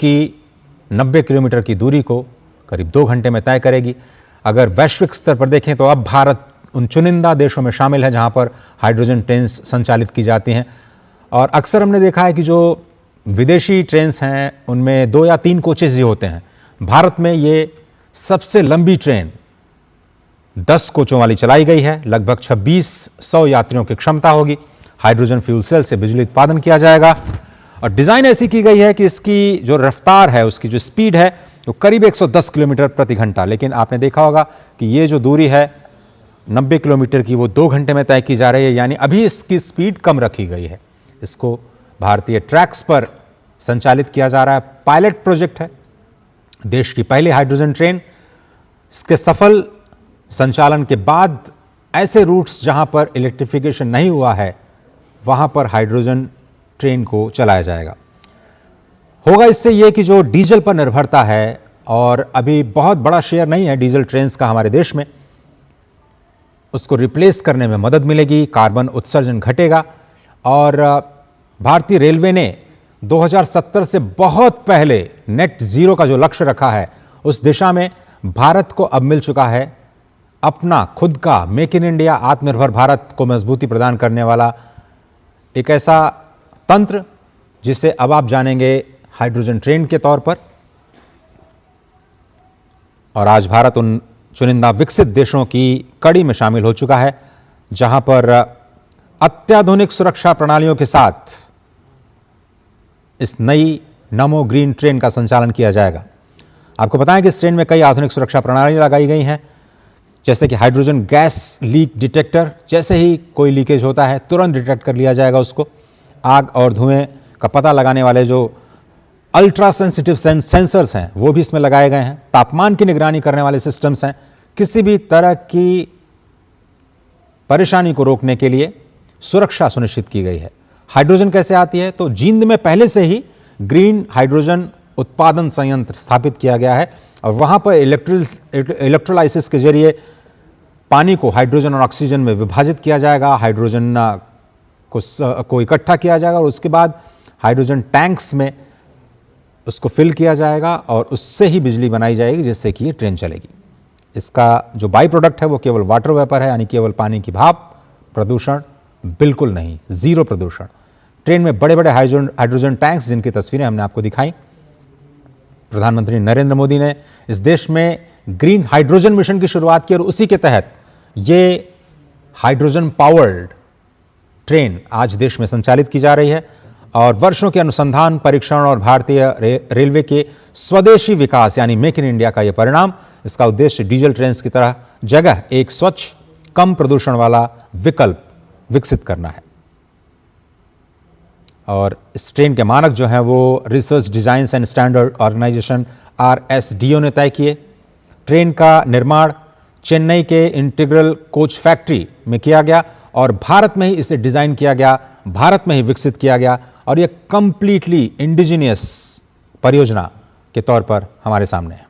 की 90 किलोमीटर की दूरी को करीब 2 घंटे में तय करेगी। अगर वैश्विक स्तर पर देखें तो अब भारत उन चुनिंदा देशों में शामिल है जहां पर हाइड्रोजन ट्रेन संचालित की जाती हैं। और अक्सर हमने देखा है कि जो विदेशी ट्रेन्स हैं उनमें 2 या 3 कोचेज ही होते हैं। भारत में ये सबसे लंबी ट्रेन 10 कोचों वाली चलाई गई है। लगभग 2600 यात्रियों की क्षमता होगी। हाइड्रोजन फ्यूल सेल से बिजली उत्पादन किया जाएगा और डिज़ाइन ऐसी की गई है कि इसकी जो रफ्तार है, उसकी जो स्पीड है वो करीब 110 किलोमीटर प्रति घंटा। लेकिन आपने देखा होगा कि ये जो दूरी है 90 किलोमीटर की, वो 2 घंटे में तय की जा रही है, यानी अभी इसकी स्पीड कम रखी गई है। इसको भारतीय ट्रैक्स पर संचालित किया जा रहा है। पायलट प्रोजेक्ट है, देश की पहली हाइड्रोजन ट्रेन। इसके सफल संचालन के बाद ऐसे रूट्स जहां पर इलेक्ट्रिफिकेशन नहीं हुआ है वहां पर हाइड्रोजन ट्रेन को चलाया जाएगा। होगा इससे यह कि जो डीजल पर निर्भरता है, और अभी बहुत बड़ा शेयर नहीं है डीजल ट्रेन्स का हमारे देश में, उसको रिप्लेस करने में मदद मिलेगी, कार्बन उत्सर्जन घटेगा। और भारतीय रेलवे ने 2070 से बहुत पहले नेट जीरो का जो लक्ष्य रखा है, उस दिशा में भारत को अब मिल चुका है अपना खुद का मेक इन इंडिया, आत्मनिर्भर भारत को मजबूती प्रदान करने वाला एक ऐसा तंत्र जिसे अब आप जानेंगे हाइड्रोजन ट्रेन के तौर पर। और आज भारत उन चुनिंदा विकसित देशों की कड़ी में शामिल हो चुका है जहां पर अत्याधुनिक सुरक्षा प्रणालियों के साथ इस नई नमो ग्रीन ट्रेन का संचालन किया जाएगा। आपको पता है कि इस ट्रेन में कई आधुनिक सुरक्षा प्रणाली लगाई गई हैं, जैसे कि हाइड्रोजन गैस लीक डिटेक्टर। जैसे ही कोई लीकेज होता है तुरंत डिटेक्ट कर लिया जाएगा उसको। आग और धुएं का पता लगाने वाले जो अल्ट्रा सेंसिटिव सेंसर्स हैं वो भी इसमें लगाए गए हैं। तापमान की निगरानी करने वाले सिस्टम्स हैं। किसी भी तरह की परेशानी को रोकने के लिए सुरक्षा सुनिश्चित की गई है। हाइड्रोजन कैसे आती है, तो जींद में पहले से ही ग्रीन हाइड्रोजन उत्पादन संयंत्र स्थापित किया गया है और वहां पर इलेक्ट्रोलाइसिस के जरिए पानी को हाइड्रोजन और ऑक्सीजन में विभाजित किया जाएगा। हाइड्रोजन को इकट्ठा किया जाएगा और उसके बाद हाइड्रोजन टैंक्स में उसको फिल किया जाएगा और उससे ही बिजली बनाई जाएगी, जिससे कि ये ट्रेन चलेगी। इसका जो बाई प्रोडक्ट है वो केवल वाटर वेपर है, यानी केवल पानी की भाप। प्रदूषण बिल्कुल नहीं, जीरो प्रदूषण। ट्रेन में बड़े बड़े हाइड्रोजन टैंक्स, जिनकी तस्वीरें हमने आपको दिखाई। प्रधानमंत्री नरेंद्र मोदी ने इस देश में ग्रीन हाइड्रोजन मिशन की शुरुआत की और उसी के तहत ये हाइड्रोजन पावर्ड ट्रेन आज देश में संचालित की जा रही है। और वर्षों के अनुसंधान, परीक्षण और भारतीय रेलवे के स्वदेशी विकास यानी मेक इन इंडिया का यह परिणाम। इसका उद्देश्य डीजल ट्रेन की तरह जगह एक स्वच्छ, कम प्रदूषण वाला विकल्प विकसित करना है। और इस ट्रेन के मानक जो हैं वो research design and standard organization RSDO ने तय किए। ट्रेन का निर्माण चेन्नई के इंटीग्रल कोच फैक्ट्री में किया गया और भारत में ही इसे डिजाइन किया गया, भारत में ही विकसित किया गया और यह कंप्लीटली इंडिजिनियस परियोजना के तौर पर हमारे सामने है।